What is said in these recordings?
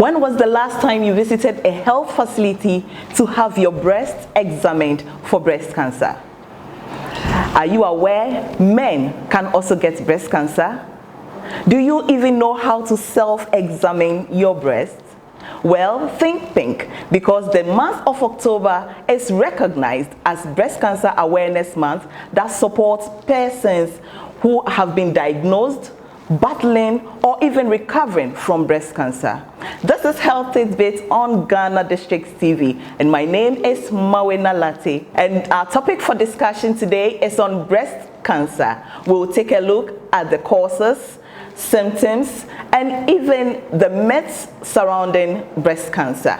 When was the last time you visited a health facility to have your breast examined for breast cancer? Are you aware men can also get breast cancer? Do you even know how to self-examine your breast? Well, think pink, because the month of October is recognized as Breast Cancer Awareness Month that supports persons who have been diagnosed, battling, or even recovering from breast cancer. This is Health Tidbits on Ghana Districts TV, and my name is Mawena Latte, and our topic for discussion today is on breast cancer. We'll take a look at the causes, symptoms, and even the myths surrounding breast cancer.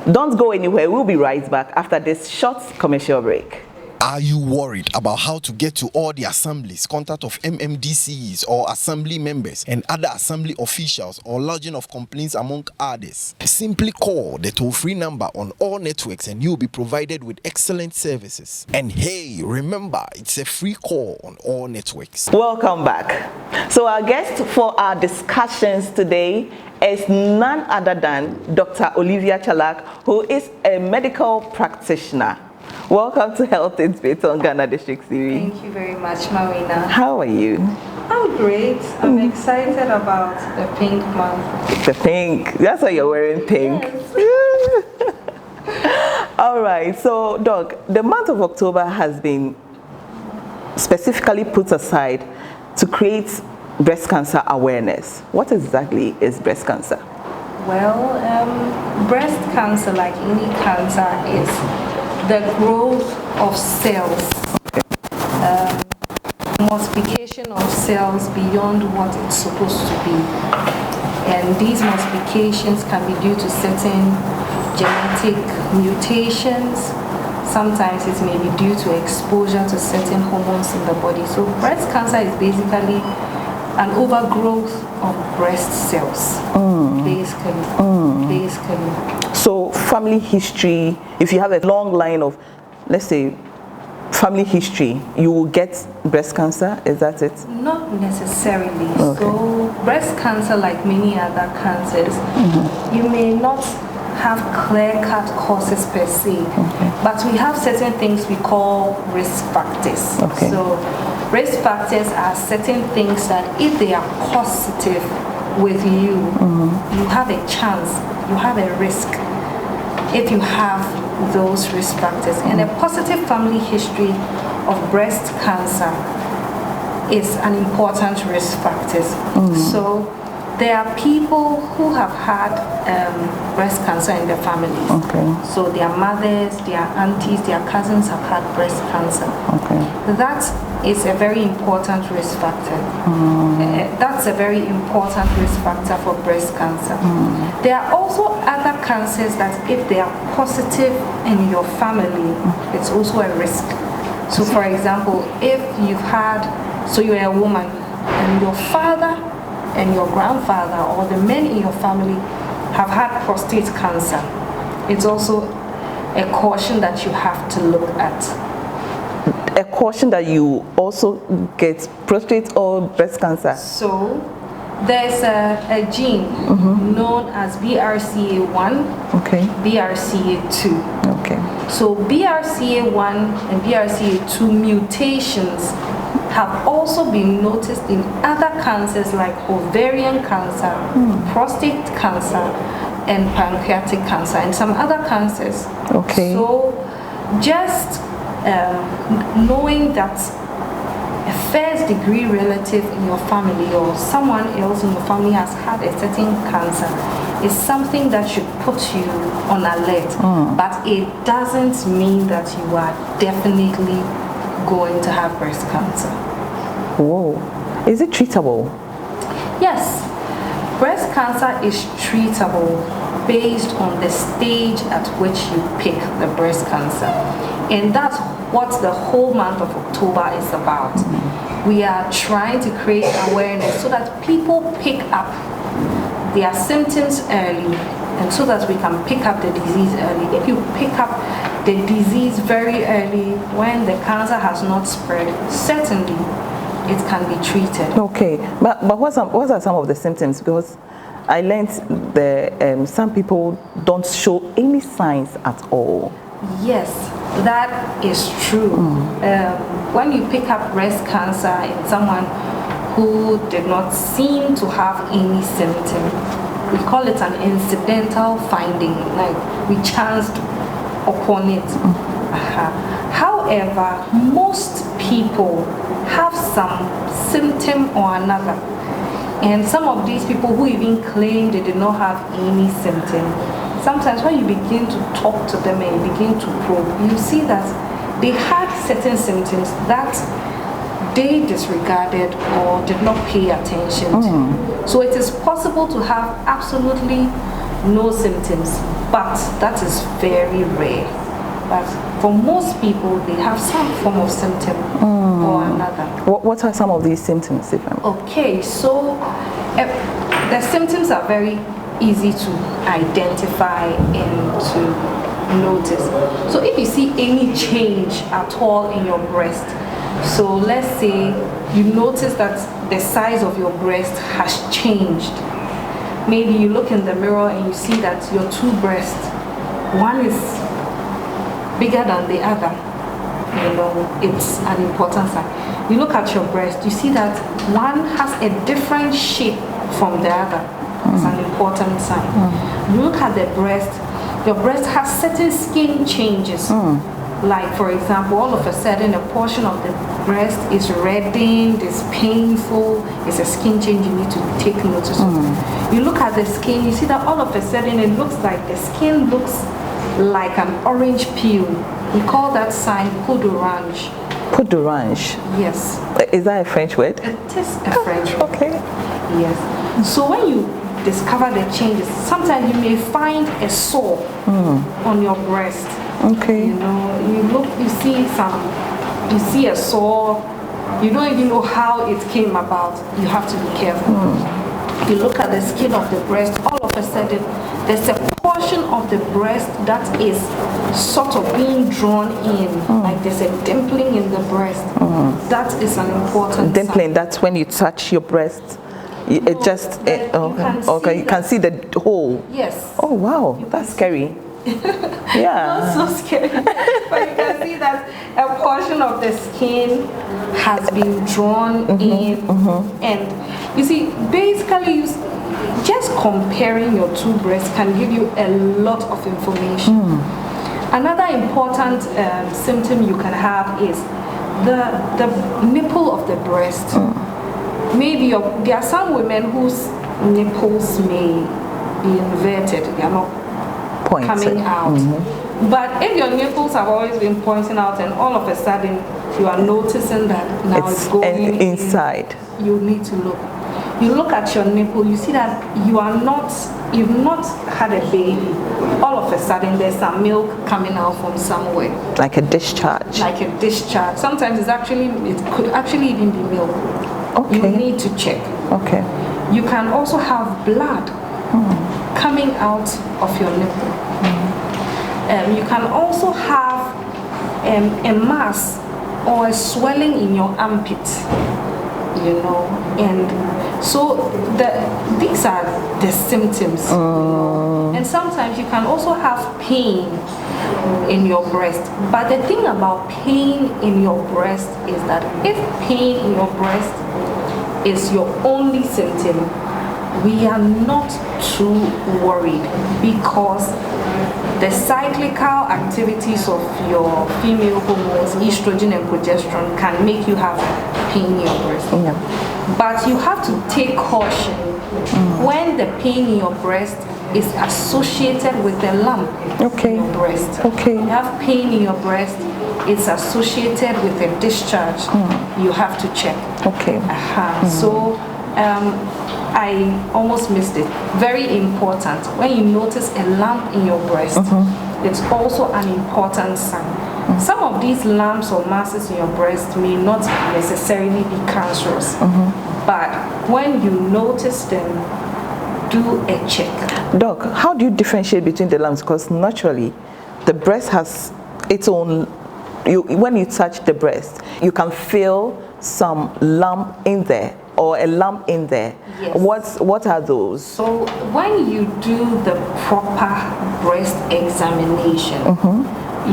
Don't go anywhere. We'll be right back after this short commercial break. Are you worried about how to get to all the assemblies, contact of MMDCs or assembly members and other assembly officials, or lodging of complaints among others? Simply call the toll-free number on all networks and you'll be provided with excellent services. And hey, remember, it's a free call on all networks. Welcome back. So our guest for our discussions today is none other than Dr. Olivia Chalak, who is a medical practitioner. Welcome to Health Tidbits on Ghana Districts TV. Thank you very much, Mawena. How are you? I'm great. I'm excited about the pink month. The pink. That's why you're wearing pink. Yes. All right. So, Doc, the month of October has been specifically put aside to create breast cancer awareness. What exactly is breast cancer? Well, breast cancer, like any cancer, is the growth of cells, multiplication of cells beyond what it's supposed to be. And these multiplications can be due to certain genetic mutations. Sometimes it may be due to exposure to certain hormones in the body. So breast cancer is basically an overgrowth of breast cells, basically. So family history, if you have a long line of, let's say, family history, you will get breast cancer, is that it? Not necessarily. Okay. So breast cancer, like many other cancers, you may not have clear-cut causes per se, but we have certain things we call risk factors. Okay. So risk factors are certain things that if they are positive with you, you have a chance, you have a risk if you have those risk factors. And a positive family history of breast cancer is an important risk factor. So there are people who have had breast cancer in their families. Okay. So their mothers, their aunties, their cousins have had breast cancer. Okay. That is a very important risk factor. That's a very important risk factor for breast cancer. There are also other cancers that if they are positive in your family, it's also a risk. So for example, if you've had, so you're a woman and your father and your grandfather or the men in your family have had prostate cancer, it's also a caution that you have to look at. A caution that you also get prostate or breast cancer? So there's a gene known as BRCA1, BRCA2. Okay. So BRCA1 and BRCA2 mutations have also been noticed in other cancers like ovarian cancer, prostate cancer, and pancreatic cancer, and some other cancers. Okay. So just knowing that a first degree relative in your family or someone else in your family has had a certain cancer is something that should put you on alert. But it doesn't mean that you are definitely going to have breast cancer. Whoa. Is it treatable? Yes. Breast cancer is treatable based on the stage at which you pick the breast cancer. And that's what the whole month of October is about. We are trying to create awareness so that people pick up their symptoms early, and so that we can pick up the disease early. If you pick up the disease very early when the cancer has not spread, certainly it can be treated. Okay, but what are some of the symptoms? Because I learned some people don't show any signs at all. Yes, that is true. When you pick up breast cancer in someone who did not seem to have any symptom, we call it an incidental finding, like we chanced upon it. However, most people have some symptom or another. And some of these people who even claim they did not have any symptom, sometimes when you begin to talk to them and you begin to probe, you see that they had certain symptoms that they disregarded or did not pay attention to. So it is possible to have absolutely no symptoms, but that is very rare. But for most people, they have some form of symptom or another. What are some of these symptoms? Okay, so the symptoms are very easy to identify and to notice. So if you see any change at all in your breast, so let's say you notice that the size of your breast has changed. Maybe you look in the mirror and you see that your two breasts, one is bigger than the other. You know, it's an important sign. You look at your breast, you see that one has a different shape from the other. It's an important sign. You look at the breast, your breast has certain skin changes. Like, for example, all of a sudden a portion of the breast is reddened, is painful, it's a skin change you need to take notice of. You look at the skin, you see that all of a sudden it looks like the skin looks like an orange peel. We call that sign peau d'orange. Peau d'orange? Yes. Is that a French word? It is a French word. Okay. Yes. So when you discover the changes, sometimes you may find a sore on your breast. Okay. You know, you look, you see a sore, you don't even know how it came about. You have to be careful. You look at the skin of the breast, all of a sudden there's a portion of the breast that is sort of being drawn in, like there's a dimpling in the breast. That is an important dimpling, sign. that's when you touch your breast. It No, just okay. You can see the hole. Yes. Oh wow, that's scary. Yeah. Not so scary. But you can see that a portion of the skin has been drawn in. And you see, basically, just comparing your two breasts can give you a lot of information. Another important symptom you can have is the nipple of the breast. Maybe there are some women whose nipples may be inverted. They are not coming out. But if your nipples have always been pointing out and all of a sudden you are noticing that now it's going inside, you need to look. You look at your nipple, you see that you've not had a baby. All of a sudden there's some milk coming out from somewhere. Like a discharge. Like a discharge. Sometimes it could actually even be milk. Okay. You need to check. Okay. You can also have blood coming out of your nipple. You can also have a mass or a swelling in your armpit, you know, and so these are the symptoms. And sometimes you can also have pain in your breast. But the thing about pain in your breast is that if pain in your breast is your only symptom, we are not too worried, because the cyclical activities of your female hormones, estrogen and progesterone, can make you have pain in your breast. But you have to take caution when the pain in your breast is associated with a lump in your breast. You have pain in your breast, it's associated with a discharge, you have to check. So I almost missed it. Very important. When you notice a lump in your breast, it's also an important sign. Some of these lumps or masses in your breast may not necessarily be cancerous, but when you notice them, do a check. Doc, how do you differentiate between the lumps? Because naturally, the breast has its own. When you touch the breast, you can feel some lump in there. or a lump in there. Yes. What are those? So when you do the proper breast examination,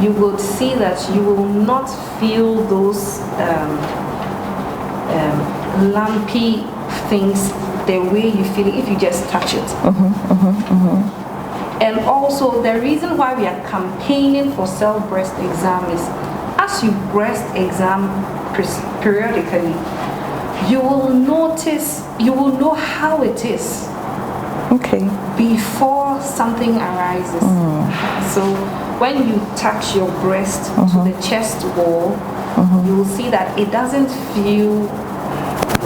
you will see that you will not feel those lumpy things the way you feel it if you just touch it. And also the reason why we are campaigning for self-breast exam is as you breast exam periodically, you will notice, you will know how it is before something arises. So when you touch your breast to the chest wall, you will see that it doesn't feel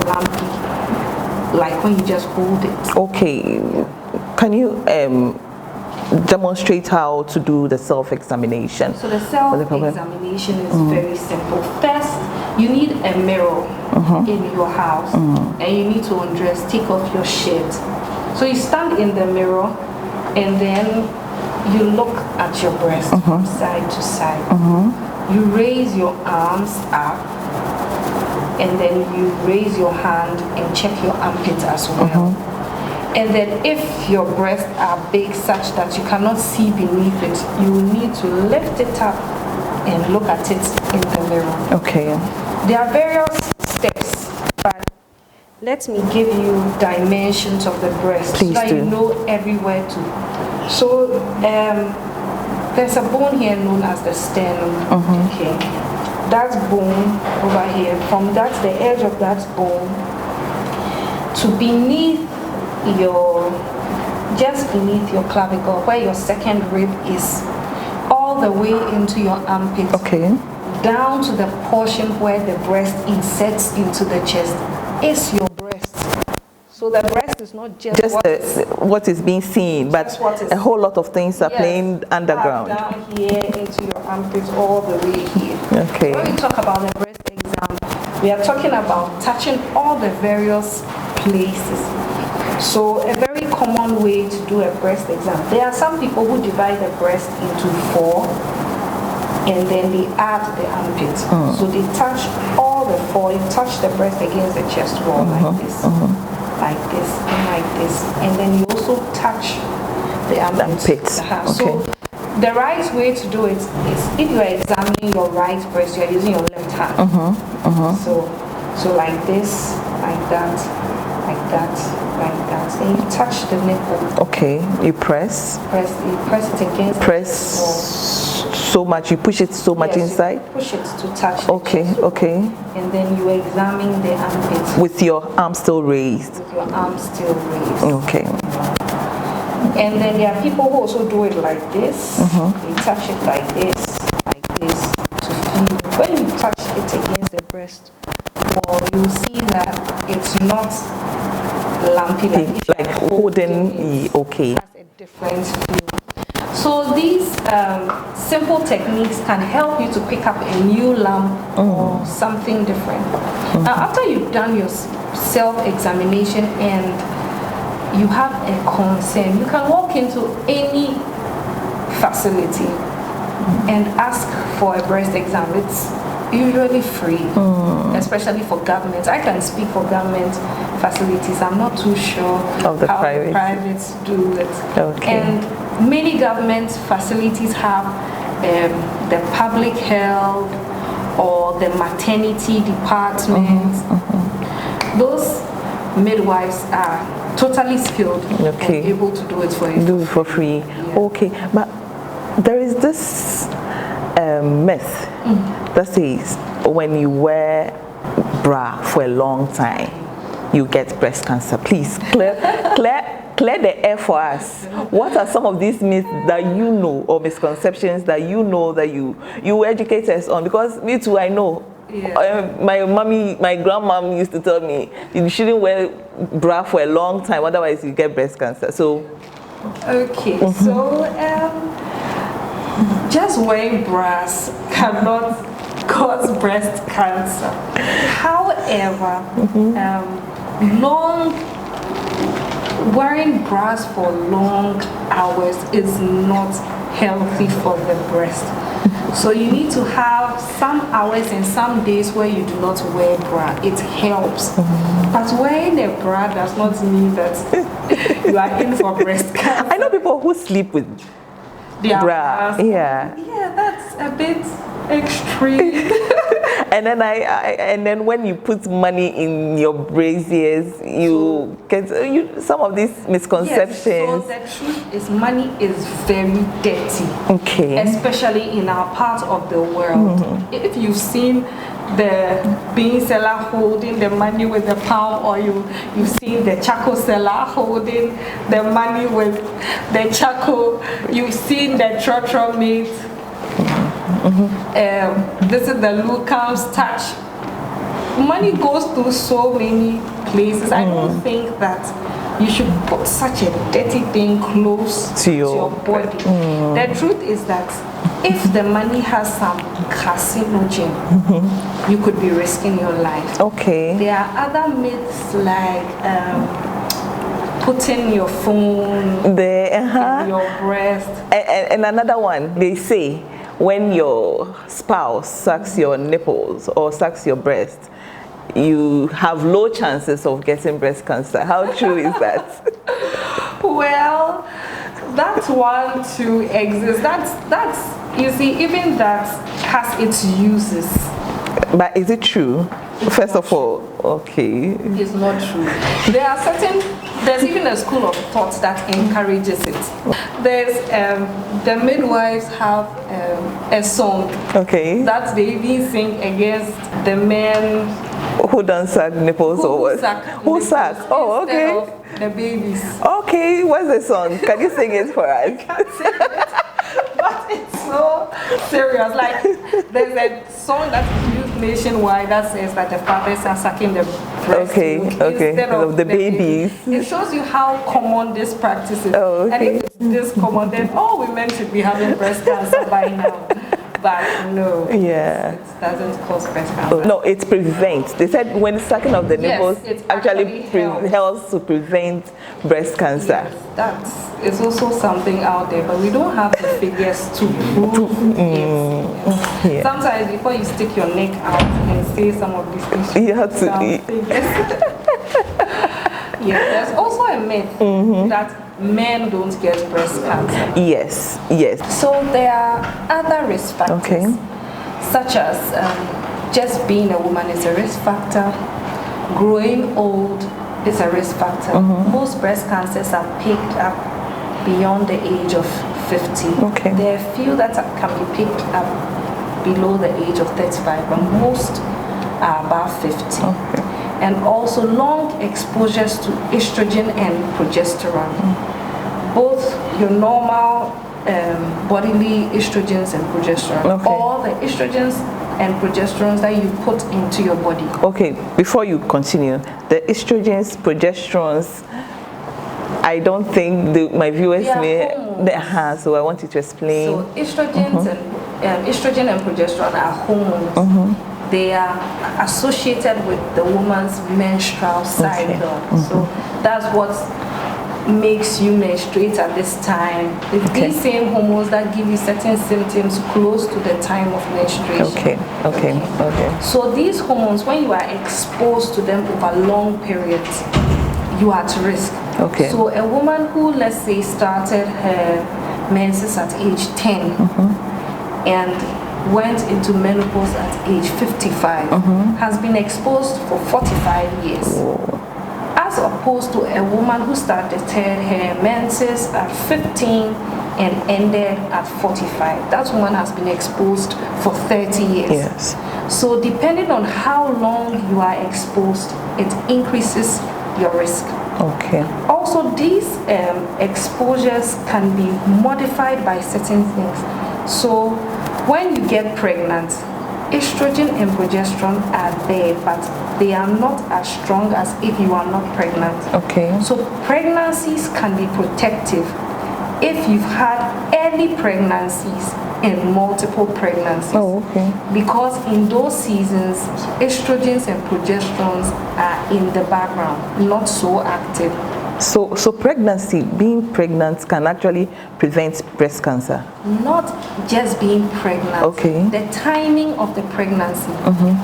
lumpy like when you just hold it. Okay, can you demonstrate how to do the self-examination? So the self-examination is very simple. First, you need a mirror in your house, and you need to undress, take off your shirt. So you stand in the mirror, and then you look at your breast from side to side. You raise your arms up, and then you raise your hand and check your armpit as well. And then if your breasts are big such that you cannot see beneath it, you will need to lift it up and look at it in the mirror. Okay. There are various steps, but let me give you dimensions of the breast so that you know everywhere to. So there's a bone here known as the sternum. Okay. That bone over here, from that, the edge of that bone to beneath just beneath your clavicle, where your second rib is, all the way into your armpit, down to the portion where the breast inserts into the chest, is your breast. So the breast is not just what is being seen, but a whole lot of things are playing underground. Down here into your armpits, all the way here. Okay. When we talk about the breast exam, we are talking about touching all the various places. So a very common way to do a breast exam, there are some people who divide the breast into 4 and then they add the armpit. So they touch all the 4, you touch the breast against the chest wall like this, like this, and like this. And then you also touch the armpit. So the right way to do it is if you are examining your right breast, you are using your left hand. So like this, like that, like that, like that. And you touch the nipple. Okay, you press. You press it against the wall. So much, you push it so much inside? You push it to touch okay. And then you examine the armpit. With your arm still raised? With your arm still raised. Okay. And then there are people who also do it like this. You touch it like this, to feel. When you touch it against the breast wall, you see that it's not lumpy like holding. Okay. That's a different feel. So these simple techniques can help you to pick up a new lump or something different. Now, after you've done your self-examination and you have a concern, you can walk into any facility and ask for a breast exam. It's usually free, especially for government. I can speak for government facilities. I'm not too sure of the how the privates do it. And many government facilities have the public health or the maternity department. Those midwives are totally skilled and able to do it for you. Do it for free. Okay, but there is this myth that says when you wear bra for a long time, you get breast cancer. Please clear the air for us. What are some of these myths that you know, or misconceptions that you know that you educate us on? Because me too, I know. My grandmom used to tell me you shouldn't wear bra for a long time, otherwise you get breast cancer. So just wearing bras cannot cause breast cancer. However, wearing bras for long hours is not healthy for the breast. So you need to have some hours and some days where you do not wear bra. It helps. But wearing a bra does not mean that you are in for breast cancer. I know people who sleep with bra. Yeah. Yeah, that's a bit extreme. And then when you put money in your braziers, you get some of these misconceptions. Yes, so the truth is money is very dirty. Okay. Especially in our part of the world. If you've seen the bean seller holding the money with the palm oil, you've seen the charcoal seller holding the money with the charcoal, you've seen the trotro meat. This is the Lucas touch. Money goes through so many places. I don't think that you should put such a dirty thing close to your body. The truth is that if the money has some carcinogen, you could be risking your life. Okay. There are other myths like putting your phone in your breast. And another one, they say, when your spouse sucks your nipples or sucks your breast, you have low chances of getting breast cancer. How true is that? Well, that one too exists. That's you see, even that has its uses. But is it true? First of all, okay. It's not true. There's even a school of thought that encourages it. There's the midwives have a song. Okay. That they even sing against the men who don't suck nipples or what? Who suck? Oh, okay. Of the babies. Okay, what's the song? Can you sing it for us? I can't sing it, but it's so serious. Like there's a song that is used nationwide that says that the fathers are sucking the breast instead of the babies. It shows you how common this practice is. Oh, okay. And if it's this common, then all women should be having breast cancer by now. But no, yeah, it doesn't cause breast cancer. No, it prevents. They said when sucking of the nipples actually helps to prevent breast cancer. Yes, it's also something out there, but we don't have the figures to prove it. Yeah. Sometimes before you stick your neck out and say some of these things, you have to. Yeah, there's also a myth that men don't get breast cancer. Yes, yes. So there are other risk factors, such as just being a woman is a risk factor, growing old is a risk factor. Most breast cancers are picked up beyond the age of 50. Okay. There are few that can be picked up below the age of 35, but most are above 50. Okay. And also long exposures to estrogen and progesterone. Both your normal bodily estrogens and progesterone, or the estrogens and progesterones that you put into your body. Okay, before you continue, the estrogens, progesterones, I don't think my viewers may. So I want you to explain. So estrogens and estrogen and progesterone are hormones. They are associated with the woman's menstrual cycle. So that's what makes you menstruate at this time. It's these same hormones that give you certain symptoms close to the time of menstruation. Okay. So these hormones, when you are exposed to them over long periods, you are at risk. Okay. So a woman who, let's say, started her menses at age 10 and went into menopause at age 55 has been exposed for 45 years. As opposed to a woman who started her menses at 15 and ended at 45. That woman has been exposed for 30 years. Yes. So depending on how long you are exposed, it increases your risk. Okay. Also, these exposures can be modified by certain things. So when you get pregnant, estrogen and progesterone are there, but they are not as strong as if you are not pregnant. Okay. So pregnancies can be protective if you've had early pregnancies and multiple pregnancies. Because in those seasons, estrogens and progesterones are in the background, not so active. So pregnancy, being pregnant can actually prevent breast cancer? Not just being pregnant. Okay. The timing of the pregnancy.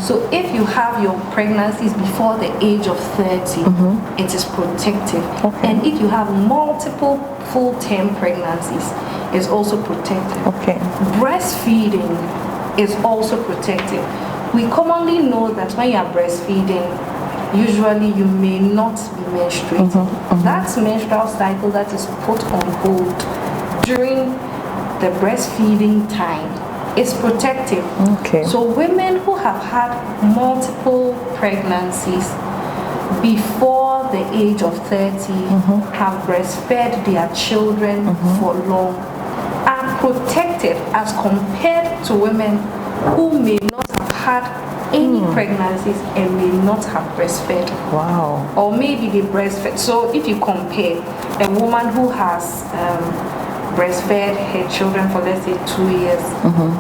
So if you have your pregnancies before the age of 30, it is protective. Okay. And if you have multiple full-term pregnancies, it's also protective. Okay. Breastfeeding is also protective. We commonly know that when you are breastfeeding, usually you may not be menstruating. That menstrual cycle that is put on hold during the breastfeeding time is protective. Okay. So women who have had multiple pregnancies before the age of 30 have breastfed their children for long are protected as compared to women who may not have had any pregnancies and may not have breastfed. Wow. Or maybe they breastfed. So if you compare a woman who has breastfed her children for, let's say, 2 years,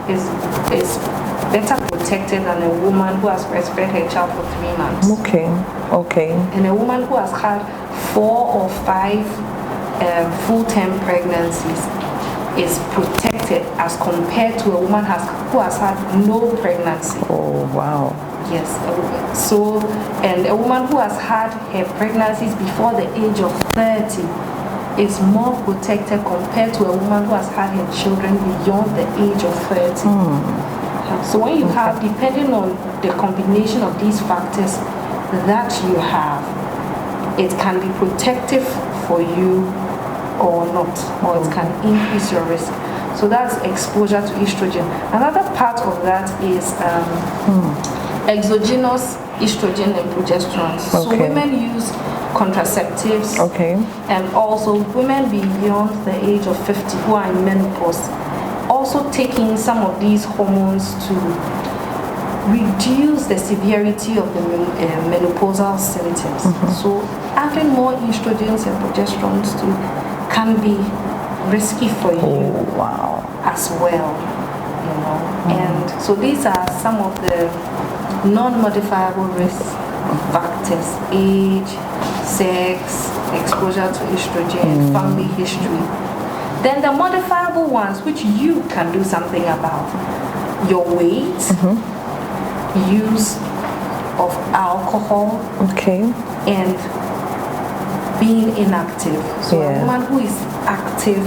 is better protected than a woman who has breastfed her child for 3 months. Okay. Okay. And a woman who has had 4 or 5 full-term pregnancies is protected as compared to a woman who has had no pregnancy. Oh, wow. Yes. So, and a woman who has had her pregnancies before the age of 30 is more protected compared to a woman who has had her children beyond the age of 30. So when you have, depending on the combination of these factors that you have, it can be protective for you or not, or it can increase your risk. So that's exposure to estrogen. Another part of that is exogenous estrogen and progesterone. So women use contraceptives, and also women beyond the age of 50 who are in menopause also taking some of these hormones to reduce the severity of the menopausal symptoms. So having more estrogens and progesterones too can be risky for you as well, you know. And so these are some of the non-modifiable risk factors: age, sex, exposure to estrogen, family history. Then the modifiable ones, which you can do something about: your weight, use of alcohol, and being inactive. So a woman who is active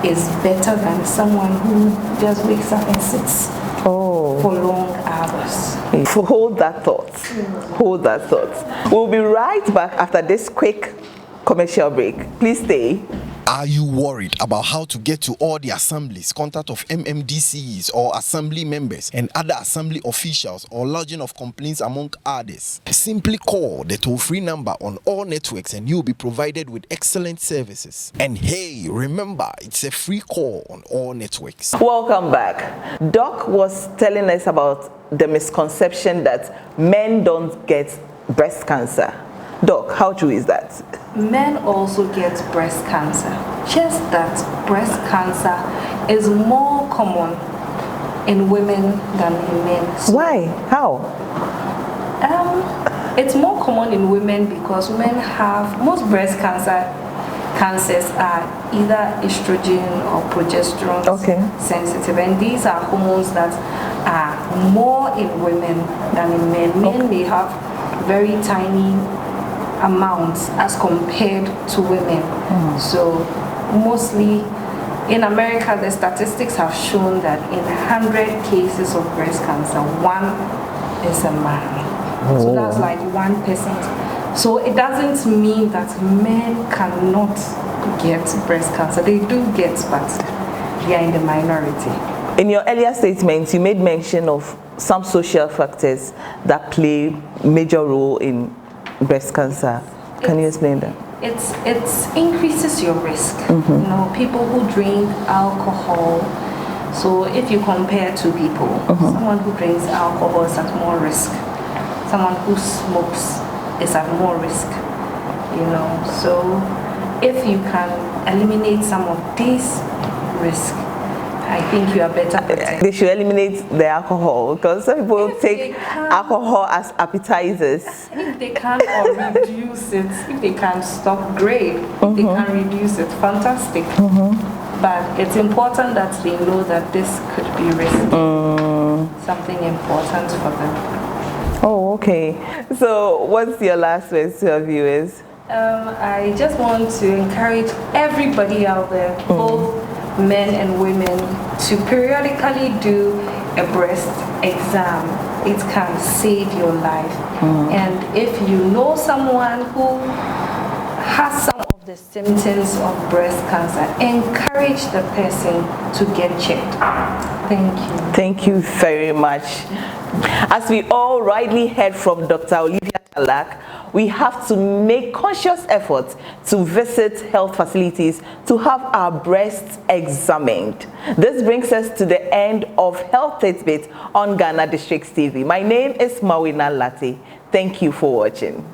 is better than someone who just wakes up and sits for long hours. Hold that thought. Hold that thought. We'll be right back after this quick commercial break. Please stay. Are you worried about how to get to all the assemblies, contact of MMDCs or assembly members and other assembly officials, or lodging of complaints among others? Simply call the toll-free number on all networks and you'll be provided with excellent services. And hey, remember, it's a free call on all networks. Welcome back. Doc was telling us about the misconception that men don't get breast cancer. Doc, how true is that? Men also get breast cancer, just that breast cancer is more common in women than in men. So, why? How? It's more common in women because women have, most breast cancers are either estrogen or progesterone sensitive, and these are hormones that are more in women than in men. Men may have very tiny amounts as compared to women. So mostly in America, the statistics have shown that in 100 cases of breast cancer, 1 is a man. So that's like 1%. So it doesn't mean that men cannot get breast cancer. They do get, but they are in the minority. In your earlier statements, you made mention of some social factors that play major role in breast cancer. Can you explain that? It increases your risk. You know, people who drink alcohol. So if you compare two people, someone who drinks alcohol is at more risk. Someone who smokes is at more risk. You know, so if you can eliminate some of these risks, I think you are better protected. They should eliminate the alcohol, because some people take alcohol as appetizers. If they can or reduce it, if they can stop, great. If they can reduce it, fantastic. But it's important that they know that this could be risky. Something important for them. Oh, okay. So what's your last words to our viewers? I just want to encourage everybody out there, both men and women, to periodically do a breast exam. It can save your life. And if you know someone who has some of the symptoms of breast cancer, encourage the person to get checked. Thank you. Thank you very much. As we all rightly heard from Dr. Olivia Chalak, we have to make conscious efforts to visit health facilities to have our breasts examined. This brings us to the end of Health Tidbits on Ghana Districts TV. My name is Mawina Latte. Thank you for watching.